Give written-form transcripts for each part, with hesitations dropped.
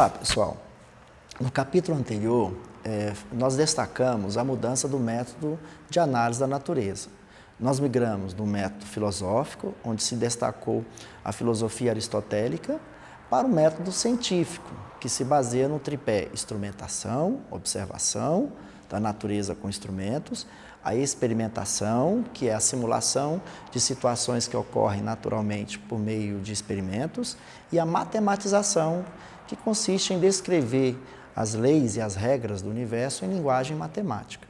Olá, pessoal. No capítulo anterior, nós destacamos a mudança do método de análise da natureza. Nós migramos do método filosófico, onde se destacou a filosofia aristotélica, para o método científico, que se baseia no tripé instrumentação, observação da natureza com instrumentos, a experimentação, que é a simulação de situações que ocorrem naturalmente por meio de experimentos, e a matematização, que consiste em descrever as leis e as regras do universo em linguagem matemática.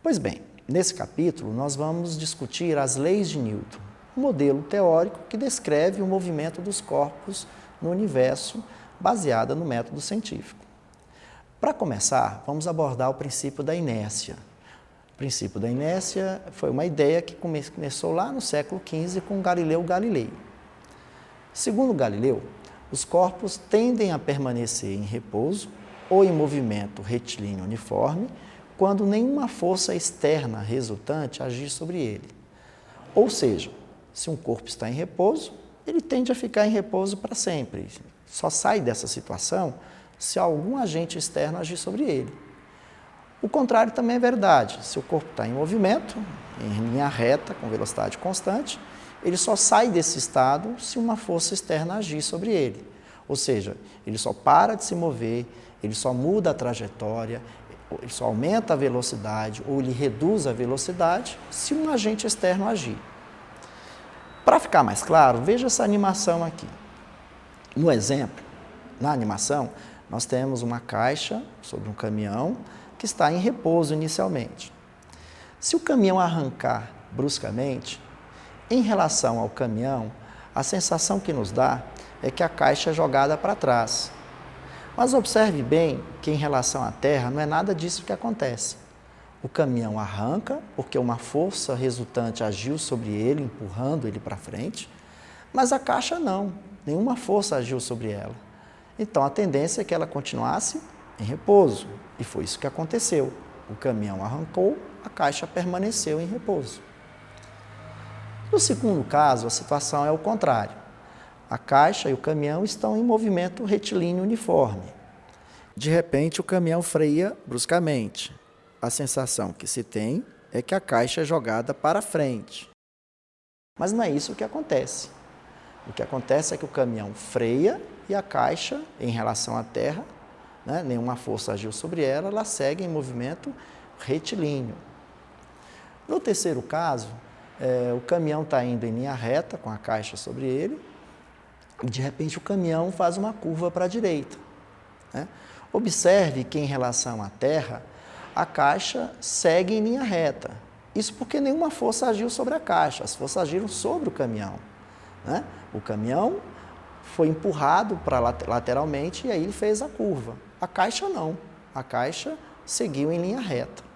Pois bem, nesse capítulo nós vamos discutir as leis de Newton, um modelo teórico que descreve o movimento dos corpos no universo baseada no método científico. Para começar, vamos abordar o princípio da inércia. O princípio da inércia foi uma ideia que começou lá no século XV com Galileu Galilei. Segundo Galileu, os corpos tendem a permanecer em repouso ou em movimento retilíneo uniforme quando nenhuma força externa resultante agir sobre ele. Ou seja, se um corpo está em repouso, ele tende a ficar em repouso para sempre. Só sai dessa situação se algum agente externo agir sobre ele. O contrário também é verdade. Se o corpo está em movimento, em linha reta, com velocidade constante, ele só sai desse estado se uma força externa agir sobre ele. Ou seja, ele só para de se mover, ele só muda a trajetória, ele só aumenta a velocidade ou ele reduz a velocidade se um agente externo agir. Para ficar mais claro, veja essa animação aqui. No exemplo, na animação, nós temos uma caixa sobre um caminhão que está em repouso inicialmente. Se o caminhão arrancar bruscamente, em relação ao caminhão, a sensação que nos dá é que a caixa é jogada para trás. Mas observe bem que em relação à Terra não é nada disso que acontece. O caminhão arranca porque uma força resultante agiu sobre ele, empurrando ele para frente, mas a caixa não, nenhuma força agiu sobre ela. Então a tendência é que ela continuasse em repouso, e foi isso que aconteceu. O caminhão arrancou, a caixa permaneceu em repouso. No segundo caso, a situação é o contrário. A caixa e o caminhão estão em movimento retilíneo uniforme. De repente, o caminhão freia bruscamente. A sensação que se tem é que a caixa é jogada para frente. Mas não é isso que acontece. O que acontece é que o caminhão freia e a caixa, em relação à Terra, nenhuma força agiu sobre ela, ela segue em movimento retilíneo. No terceiro caso, o caminhão está indo em linha reta, com a caixa sobre ele, e de repente o caminhão faz uma curva para a direita. Observe que em relação à Terra, a caixa segue em linha reta. Isso porque nenhuma força agiu sobre a caixa, as forças agiram sobre o caminhão. O caminhão foi empurrado lateralmente e aí ele fez a curva. A caixa não, a caixa seguiu em linha reta.